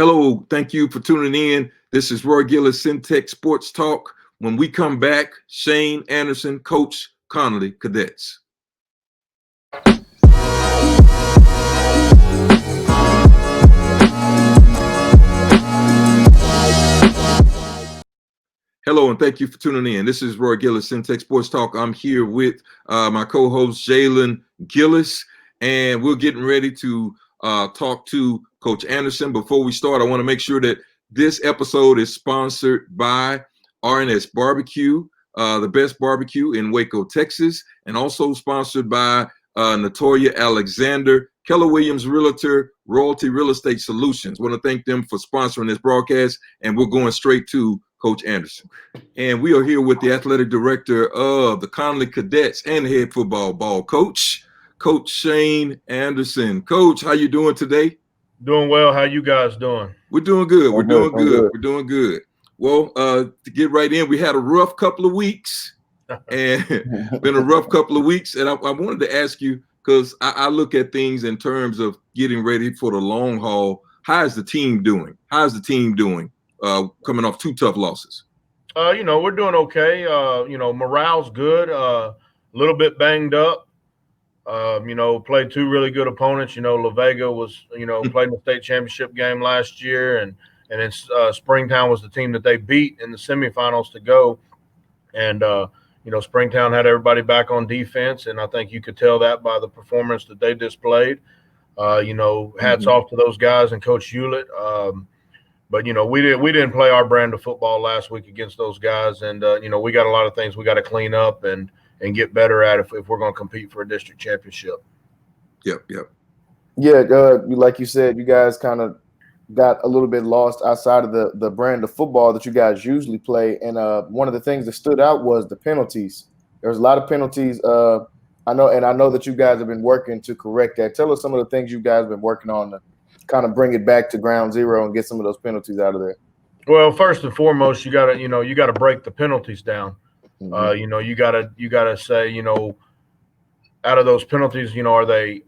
Hello, thank you for tuning in. This is Roy Gillis, Centex Sports Talk. When we come back, Shane Anderson, Coach Connally Cadets. Hello, and thank you for tuning in. This is Roy Gillis, Centex Sports Talk. I'm here with my co-host, Jalen Gillis, and we're getting ready to talk to Coach Anderson. Before we start, I want to make sure that this episode is sponsored by R&S Barbecue, the best barbecue in Waco, Texas, and also sponsored by Natoya Alexander, Keller Williams Realtor, Royalty Real Estate Solutions. I want to thank them for sponsoring this broadcast, and we're going straight to Coach Anderson. And we are here with the athletic director of the Connally Cadets and head football coach, Coach Shane Anderson. Coach, how you doing today? Doing well. How you guys doing? We're doing good. We're doing good. We're doing good. Well, to get right in, we had a rough couple of weeks, and been a rough couple of weeks. And I wanted to ask you, because I look at things in terms of getting ready for the long haul. How is the team doing? How's the team doing coming off 2 tough losses? We're doing okay. Morale's good. A little bit banged up. Played 2 really good opponents. La Vega was, played in the state championship game last year, and then Springtown was the team that they beat in the semifinals to go. And Springtown had everybody back on defense, and I think you could tell that by the performance that they displayed. Hats off to those guys and Coach Hewlett. But we didn't play our brand of football last week against those guys, and we got a lot of things we got to clean up and get better at if we're going to compete for a district championship. Yep. Yeah, like you said, you guys kind of got a little bit lost outside of the brand of football that you guys usually play. And one of the things that stood out was the penalties. There's a lot of penalties. I know that you guys have been working to correct that. Tell us some of the things you guys have been working on to kind of bring it back to ground zero and get some of those penalties out of there. Well, first and foremost, you gotta break the penalties down. You gotta say, out of those penalties, are they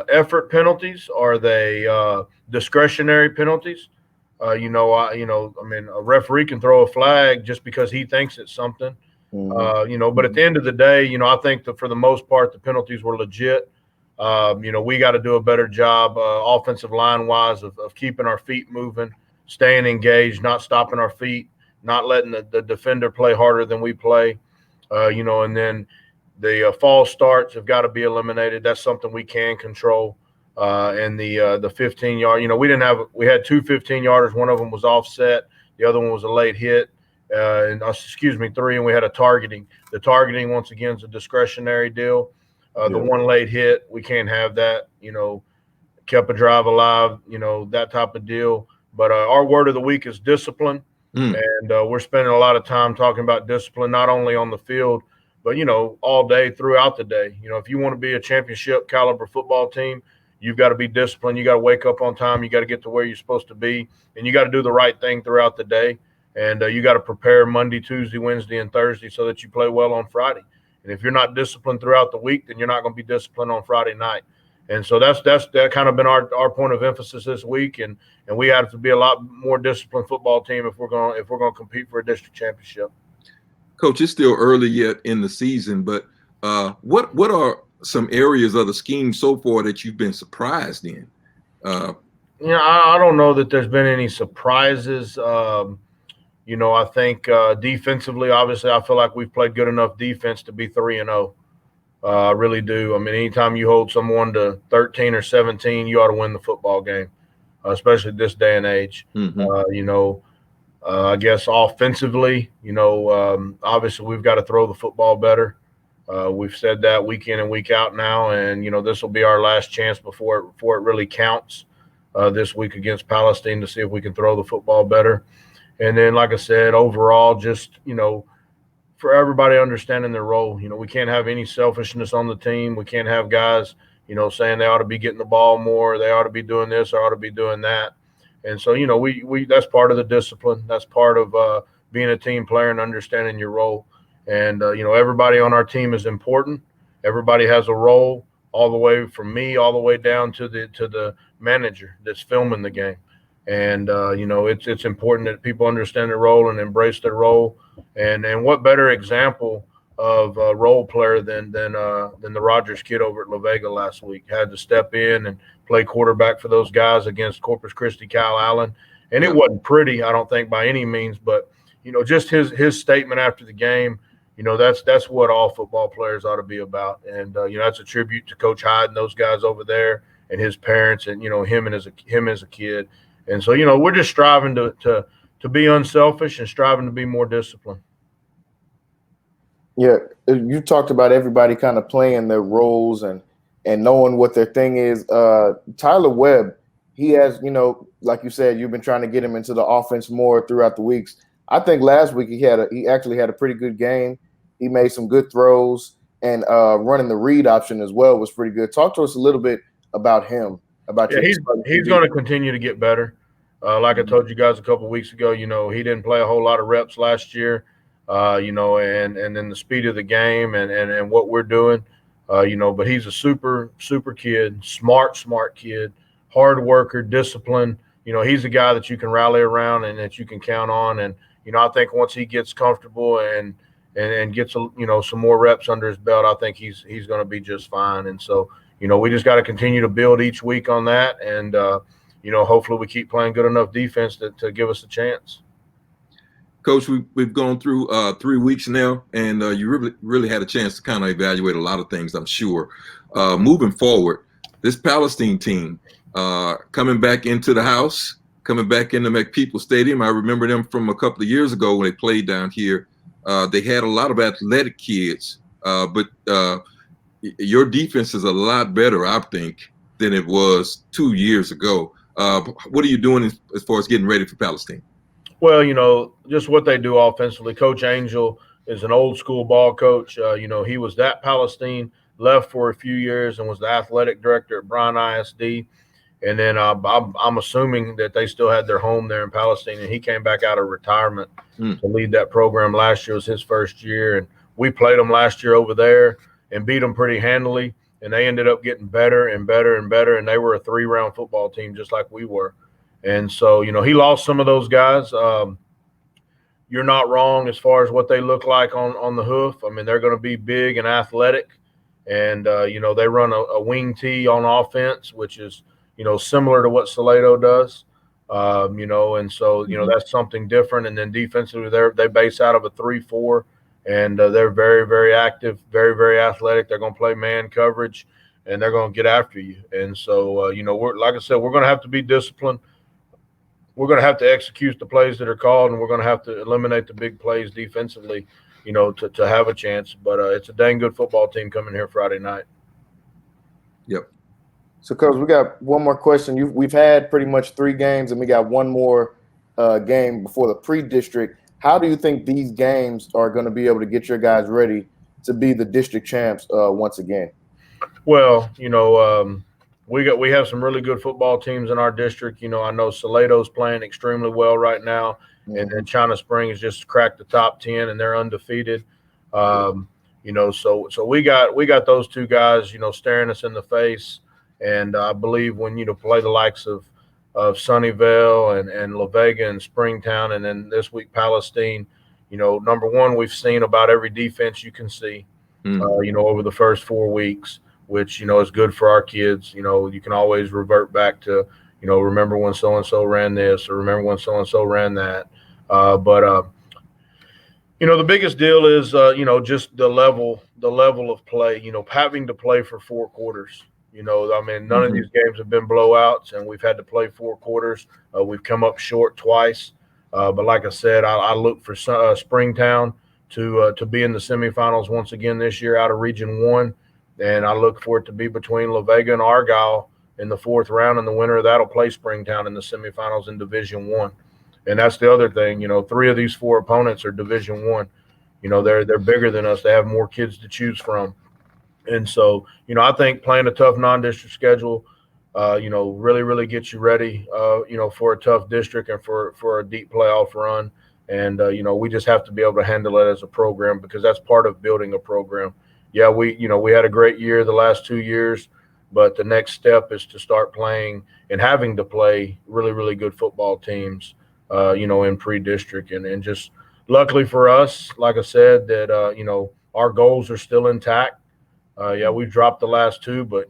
effort penalties? Are they discretionary penalties? A referee can throw a flag just because he thinks it's something. But at the end of the day, I think that for the most part, the penalties were legit. We got to do a better job offensive line wise of keeping our feet moving, staying engaged, not stopping our feet, not letting the defender play harder than we play. And then the false starts have got to be eliminated. That's something we can control. And the 15-yard, we had 2 15-yarders. One of them was offset. The other one was a late hit. 3, and we had a targeting. The targeting, once again, is a discretionary deal. The one late hit, we can't have that, kept a drive alive, that type of deal. But our word of the week is discipline. And we're spending a lot of time talking about discipline, not only on the field, but, all day throughout the day. If you want to be a championship caliber football team, you've got to be disciplined. You got to wake up on time. You got to get to where you're supposed to be, and you got to do the right thing throughout the day. And you got to prepare Monday, Tuesday, Wednesday, and Thursday so that you play well on Friday. And if you're not disciplined throughout the week, then you're not going to be disciplined on Friday night. And so that's kind of been our point of emphasis this week. And we have to be a lot more disciplined football team if we're going to compete for a district championship. Coach, it's still early yet in the season, but what are some areas of the scheme so far that you've been surprised in? I don't know that there's been any surprises. I think defensively, obviously, I feel like we've played good enough defense to be 3-0. I really do. I mean, anytime you hold someone to 13 or 17, you ought to win the football game, especially this day and age. I guess offensively, obviously we've got to throw the football better. We've said that week in and week out now, and, this will be our last chance before it really counts this week against Palestine to see if we can throw the football better. And then, like I said, overall, just, for everybody understanding their role, we can't have any selfishness on the team. We can't have guys, saying they ought to be getting the ball more, they ought to be doing this, or ought to be doing that. And so, we that's part of the discipline. That's part of being a team player and understanding your role. And, everybody on our team is important. Everybody has a role, all the way from me all the way down to the manager that's filming the game. And it's important that people understand their role and embrace their role. And what better example of a role player than the Rogers kid over at La Vega last week? Had to step in and play quarterback for those guys against Corpus Christi Kyle Allen, and it wasn't pretty, I don't think, by any means. But just his statement after the game. That's what all football players ought to be about. And that's a tribute to Coach Hyde and those guys over there and his parents and him as a kid. And so we're just striving to be unselfish and striving to be more disciplined. Yeah, you talked about everybody kind of playing their roles and knowing what their thing is. Tyler Webb, he has, like you said, you've been trying to get him into the offense more throughout the weeks. I think last week he actually had a pretty good game. He made some good throws, and running the read option as well was pretty good. Talk to us a little bit about him. He's going to continue to get better. Like I told you guys a couple of weeks ago, he didn't play a whole lot of reps last year, and then the speed of the game and what we're doing, but he's a super kid, smart kid, hard worker, disciplined. He's a guy that you can rally around and that you can count on. And, I think once he gets comfortable and gets, some more reps under his belt, I think he's going to be just fine. And so, we just got to continue to build each week on that. And, hopefully we keep playing good enough defense to give us a chance. Coach, we've gone through 3 weeks now, and you really had a chance to kind of evaluate a lot of things, I'm sure. Moving forward, this Palestine team coming back into the house, coming back into McPeople Stadium. I remember them from a couple of years ago when they played down here. They had a lot of athletic kids, but your defense is a lot better, I think, than it was 2 years ago. What are you doing as far as getting ready for Palestine? Well, just what they do offensively. Coach Angel is an old school ball coach. He was at Palestine, left for a few years, and was the athletic director at Bryan ISD. And then I'm assuming that they still had their home there in Palestine, and he came back out of retirement to lead that program. Last year was his first year, and we played them last year over there and beat them pretty handily. And they ended up getting better and better and better, and they were a 3-round football team just like we were. And so, he lost some of those guys. You're not wrong as far as what they look like on the hoof. I mean, they're going to be big and athletic, and, they run a wing tee on offense, which is, similar to what Salado does, and so, that's something different. And then defensively, they base out of a 3-4, and they're very, very active, very, very athletic. They're going to play man coverage, and they're going to get after you. And so, like I said, we're going to have to be disciplined. We're going to have to execute the plays that are called, and we're going to have to eliminate the big plays defensively, to have a chance. But it's a dang good football team coming here Friday night. Yep. So, Coach, we got one more question. We've had pretty much 3 games, and we got one more game before the pre-district. How do you think these games are going to be able to get your guys ready to be the district champs once again? Well, we have some really good football teams in our district. I know Salado's playing extremely well right now, and then China Springs just cracked the top 10, and they're undefeated. So we got those 2 guys, staring us in the face. And I believe when play the likes of Sunnyvale and La Vega and Springtown, and then this week Palestine, number one, we've seen about every defense you can see, over the first 4 weeks, which is good for our kids. You can always revert back to remember when so and so ran this, or remember when so and so ran that. But the biggest deal is just the level of play. Having to play for 4 quarters. None of these games have been blowouts, and we've had to play 4 quarters. We've come up short twice. But like I said, I look for Springtown to be in the semifinals once again this year out of Region 1. And I look for it to be between La Vega and Argyle in the 4th round, and the winner of that will play Springtown in the semifinals in Division 1. And that's the other thing. 3 of these 4 opponents are Division 1. They're bigger than us. They have more kids to choose from. And so, I think playing a tough non-district schedule, really, really gets you ready, for a tough district and for a deep playoff run. And, we just have to be able to handle it as a program, because that's part of building a program. Yeah, we had a great year the last 2 years. But the next step is to start playing and having to play really, really good football teams, in pre-district. And just luckily for us, like I said, that, our goals are still intact. Yeah, we've dropped the last two, but,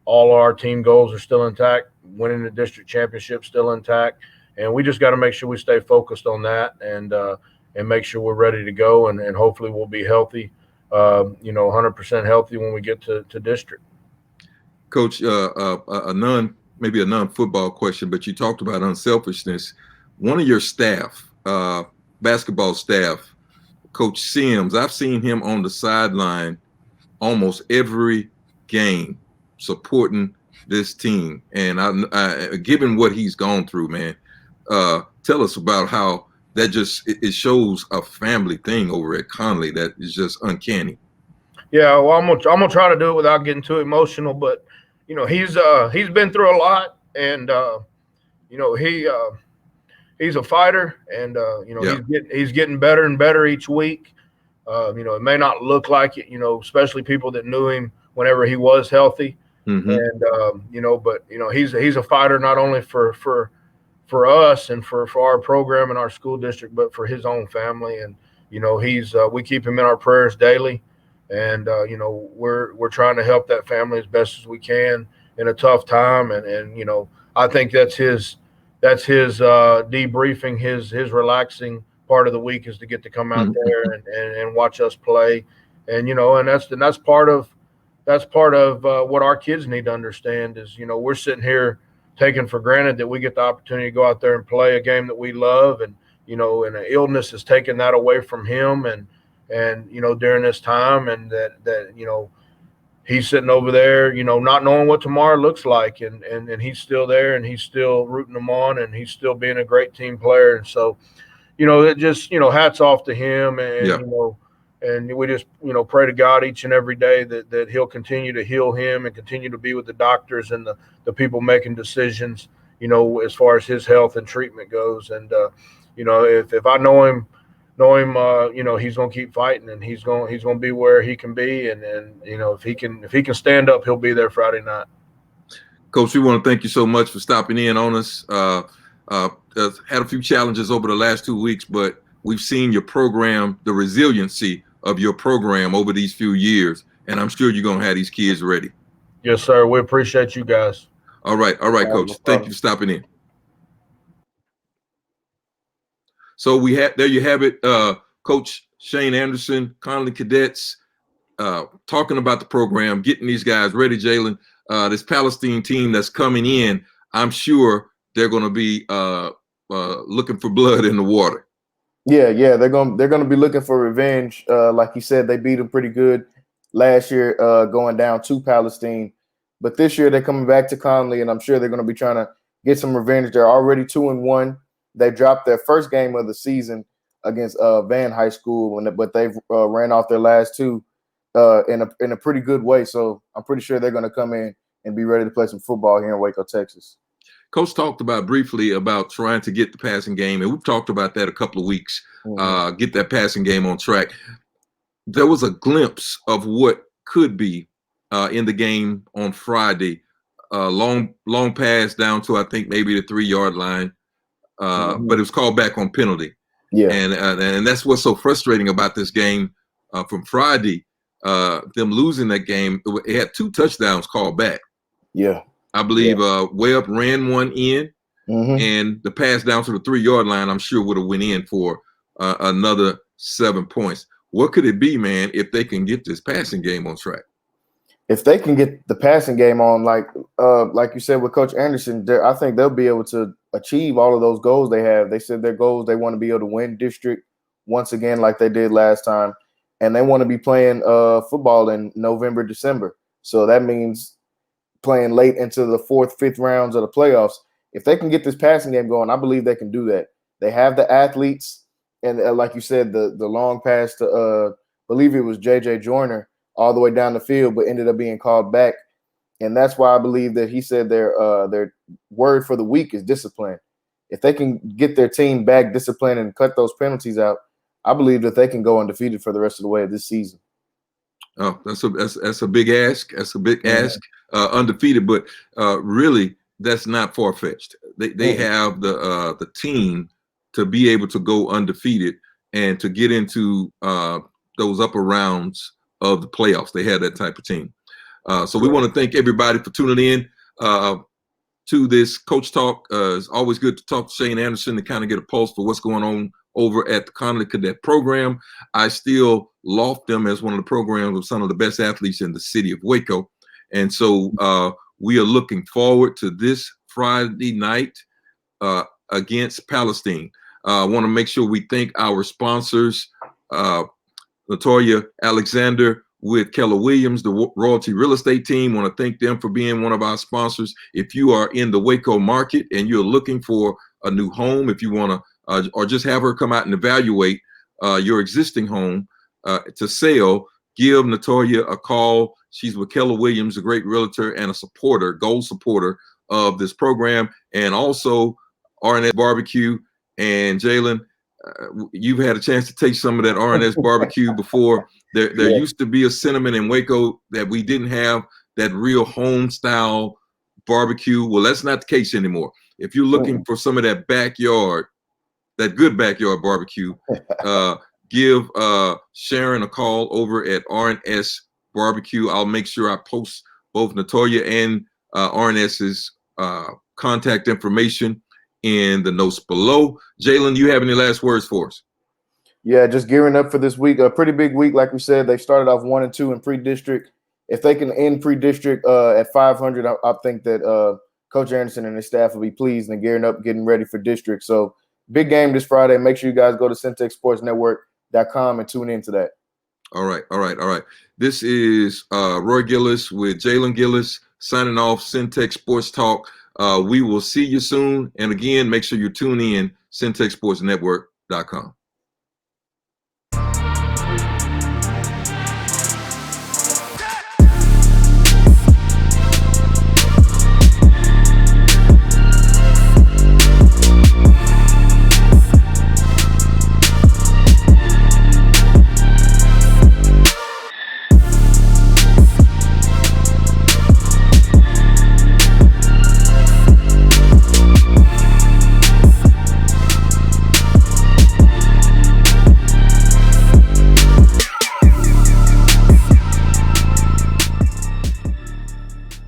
all our team goals are still intact. Winning the district championship still intact. And we just got to make sure we stay focused on that and make sure we're ready to go. And hopefully we'll be healthy, 100% healthy when we get to district. Coach, maybe a non-football question, but you talked about unselfishness. One of your staff, basketball staff, Coach Sims, I've seen him on the sideline almost every game supporting this team. And given what he's gone through, man, tell us about how that it shows a family thing over at Connally that is just uncanny. Yeah, well, I'm gonna try to do it without getting too emotional, but he's been through a lot, and he's a fighter, and he's getting better and better each week. It may not look like it, especially people that knew him whenever he was healthy, and but he's a fighter not only for us and for our program and our school district, but for his own family, and we keep him in our prayers daily. And we're trying to help that family as best as we can in a tough time, and I think that's his debriefing, his relaxing part of the week is to get to come out there and watch us play, and that's part of what our kids need to understand is we're sitting here taking for granted that we get the opportunity to go out there and play a game that we love, and and an illness has taken that away from him, and during this time, and that he's sitting over there, not knowing what tomorrow looks like, and he's still there, and he's still rooting them on, and he's still being a great team player. And so, it just, hats off to him, and and we just, pray to God each and every day that he'll continue to heal him and continue to be with the doctors and the people making decisions, as far as his health and treatment goes. And if I know him, he's going to keep fighting, and he's going to be where he can be. And if he can stand up, he'll be there Friday night. Coach, we want to thank you so much for stopping in on us. Had a few challenges over the last 2 weeks, but we've seen your program, the resiliency of your program over these few years. And I'm sure you're going to have these kids ready. Yes, sir. We appreciate you guys. All right, Coach. Thank you for stopping in. So there you have it, Coach Shane Anderson, Connally Cadets, talking about the program, getting these guys ready, Jalen. This Palestine team that's coming in, I'm sure they're going to be looking for blood in the water. Yeah, they're gonna be looking for revenge. Like you said, they beat them pretty good last year, going down to Palestine. But this year they're coming back to Connally, and I'm sure they're going to be trying to get some revenge. They're already 2-1. They dropped their first game of the season against Van High School, but they've ran off their last two in a pretty good way. So I'm pretty sure they're going to come in and be ready to play some football here in Waco, Texas. Coach talked briefly about trying to get the passing game, and we've talked about that a couple of weeks, get that passing game on track. There was a glimpse of what could be in the game on Friday. Long pass down to, I think, maybe the 3-yard line, but it was called back on penalty. Yeah, and that's what's so frustrating about this game from Friday. Them losing that game, it had 2 touchdowns called back. Yeah. I believe Webb ran one in, and the pass down to the 3-yard line, I'm sure would have went in for another 7 points. What could it be, man, if they can get this passing game on track? If they can get the passing game on, like you said with Coach Anderson, I think they'll be able to achieve all of those goals they have. They said their goals, they want to be able to win district once again like they did last time, and they want to be playing football in November, December. So that means playing late into the 4th, 5th rounds of the playoffs. If they can get this passing game going, I believe they can do that. They have the athletes, and like you said, the long pass to believe it was J.J. Joyner all the way down the field, but ended up being called back. And that's why I believe that he said their word for the week is discipline. If they can get their team back disciplined and cut those penalties out, I believe that they can go undefeated for the rest of the way of this season. Oh, that's a big ask. That's a big ask. Undefeated, but really, that's not far fetched. They have the team to be able to go undefeated and to get into those upper rounds of the playoffs. They have that type of team. So we want to thank everybody for tuning in to this Coach Talk. It's always good to talk to Shane Anderson to kind of get a pulse for what's going on over at the Connally Cadet program. I still loft them as one of the programs of some of the best athletes in the city of Waco. And so we are looking forward to this Friday night against Palestine. I want to make sure we thank our sponsors, Latoya Alexander with Keller Williams, the Royalty Real Estate team. Want to thank them for being one of our sponsors. If you are in the Waco market and you're looking for a new home, if you want to, or just have her come out and evaluate your existing home to sell, give Latoya a call. She's with Keller Williams, a great realtor and a supporter, gold supporter of this program, and also RNS Barbecue. And Jalen, you've had a chance to taste some of that RNS barbecue before. There used to be a sentiment in Waco that we didn't have that real home style barbecue. Well, that's not the case anymore. If you're looking for some of that backyard, that good backyard barbecue, give Sharon a call over at RNS Barbecue. I'll make sure I post both Latoya and RNS's contact information in the notes below. Jalen, you have any last words for us? Yeah, just gearing up for this week. A pretty big week, like we said. They started off 1-2 in pre-district. If they can end pre-district at 500, I think that Coach Anderson and his staff will be pleased and gearing up, getting ready for district. So big game this Friday. Make sure you guys go to CentexSportsNetwork.com and tune into that. All right. This is Roy Gillis with Jalen Gillis signing off Centex Sports Talk. We will see you soon. And again, make sure you tune in, CentexSportsNetwork.com.